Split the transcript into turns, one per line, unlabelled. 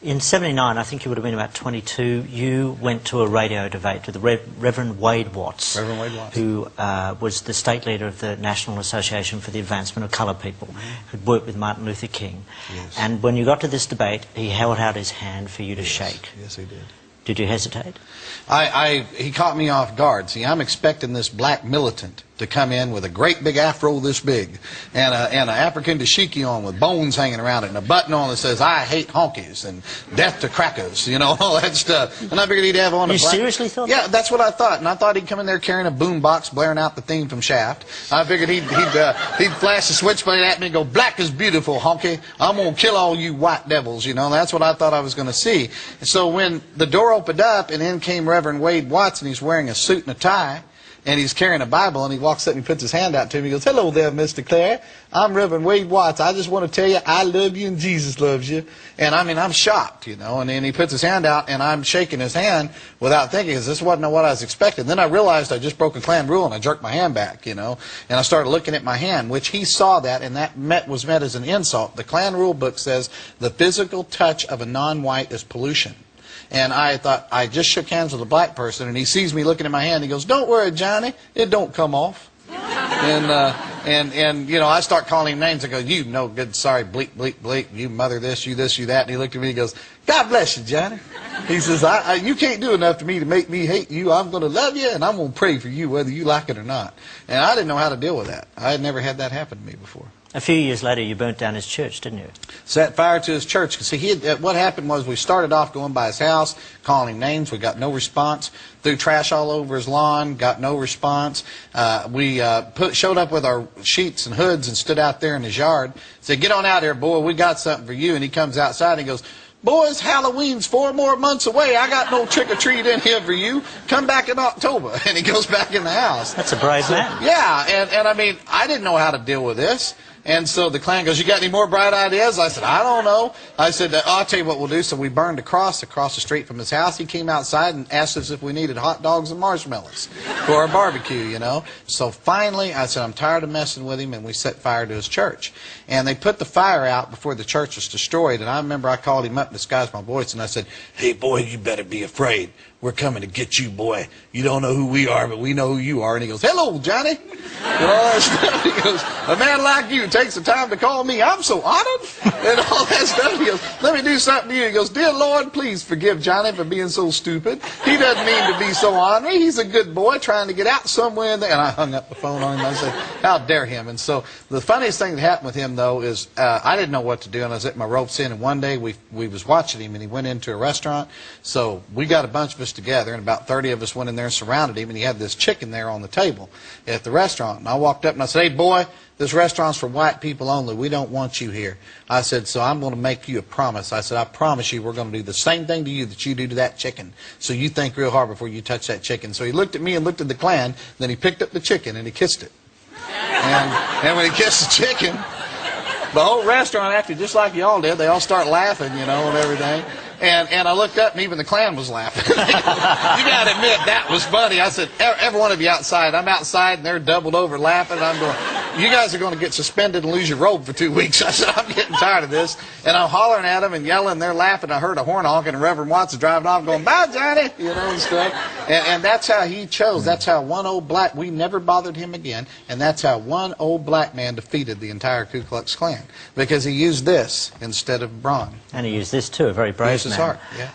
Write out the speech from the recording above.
In '79, I think you would have been about 22, you went to a radio debate with the Reverend Wade Watts, who was the state leader of the National Association for the Advancement of Coloured People, who'd worked with Martin Luther King.
Yes.
And when you got to this debate, he held out his hand for you to shake.
Yes, he did.
Did you hesitate?
He caught me off guard. See, I'm expecting this black militant to come in with a great big afro this big and an African dashiki on with bones hanging around it and a button on that says, "I hate honkies" and "death to crackers," you know, all that stuff. And I figured he'd have on a
You
black...
seriously thought
Yeah,
that?
that's what I thought. And I thought he'd come in there carrying a boom box blaring out the theme from Shaft. I figured he'd flash the switchblade at me and go, "Black is beautiful, honky. I'm going to kill all you white devils," you know. That's what I thought I was going to see. And so when the door opened up and in came Reverend Wade Watts, and he's wearing a suit and a tie, and he's carrying a Bible, and he walks up and he puts his hand out to me. He goes, "Hello there, Mr. Clare. I'm Reverend Wade Watts. I just want to tell you I love you and Jesus loves you." And I mean, I'm shocked, you know. And then he puts his hand out, and I'm shaking his hand without thinking, because this wasn't what I was expecting. Then I realized I just broke a Klan rule, and I jerked my hand back, you know. And I started looking at my hand, which he saw that, and that was met as an insult. The Klan rule book says the physical touch of a non-white is pollution. And I thought, I just shook hands with a black person, and he sees me looking at my hand. He goes, "Don't worry, Johnny, it don't come off." And you know, I start calling him names. I go, "You no good, sorry, bleep, bleep, bleep, you mother this, you that." And he looked at me and he goes, "God bless you, Johnny." He says, "You can't do enough to me to make me hate you. I'm going to love you, and I'm going to pray for you whether you like it or not." And I didn't know how to deal with that. I had never had that happen to me before.
A few years later, you burnt down his church, didn't you?
Set fire to his church. See, what happened was we started off going by his house, calling him names. We got no response. Threw trash all over his lawn. Got no response. We showed up with our sheets and hoods and stood out there in his yard. Said, "Get on out here, boy. We got something for you." And he comes outside and he goes, "Boys, Halloween's 4 more months away. I got no trick-or-treat in here for you. Come back in October." And he goes back in the house.
That's a brave man.
Yeah, and I mean, I didn't know how to deal with this. And so the Klan goes, "You got any more bright ideas?" I said, "I don't know." I said, "I'll tell you what we'll do." So we burned a cross across the street from his house. He came outside and asked us if we needed hot dogs and marshmallows for our barbecue, you know. So finally, I said, "I'm tired of messing with him," and we set fire to his church. And they put the fire out before the church was destroyed. And I remember I called him up and disguised my voice, and I said, "Hey, boy, you better be afraid. We're coming to get you, boy. You don't know who we are, but we know who you are." And he goes, "Hello, Johnny." And all that stuff. He goes, "A man like you takes the time to call me. I'm so honored." And all that stuff. He goes, "Let me do something to you." He goes, "Dear Lord, please forgive Johnny for being so stupid. He doesn't mean to be so ornery. He's a good boy trying to get out somewhere in there." And I hung up the phone on him. I said, "How dare him?" And so the funniest thing that happened with him, though, is I didn't know what to do, and I was at my ropes in. And one day we was watching him, and he went into a restaurant. So we got a bunch of us together, and about 30 of us went in there and surrounded him, and he had this chicken there on the table at the restaurant. And I walked up and I said, "Hey, boy, this restaurant's for white people only. We don't want you here." I said, "So I'm going to make you a promise." I said, "I promise you we're going to do the same thing to you that you do to that chicken. So you think real hard before you touch that chicken." So he looked at me and looked at the Klan, then he picked up the chicken and he kissed it. And when he kissed the chicken, the whole restaurant acted just like y'all did. They all start laughing, you know, and everything. And I looked up, and even the Klan was laughing. You got to admit, that was funny. I said, every one of you outside. I'm outside, and they're doubled over laughing. I'm going, "You guys are going to get suspended and lose your robe for 2 weeks." I said, "I'm getting tired of this." And I'm hollering at them and yelling. They're laughing. I heard a horn honking, and Reverend Watts is driving off going, "Bye, Johnny," you know, and stuff. And that's how he chose. That's how one old black, we never bothered him again. And that's how one old black man defeated the entire Ku Klux Klan. Because he used this instead of brawn.
And he used this too, a very brave man.
His heart, yeah.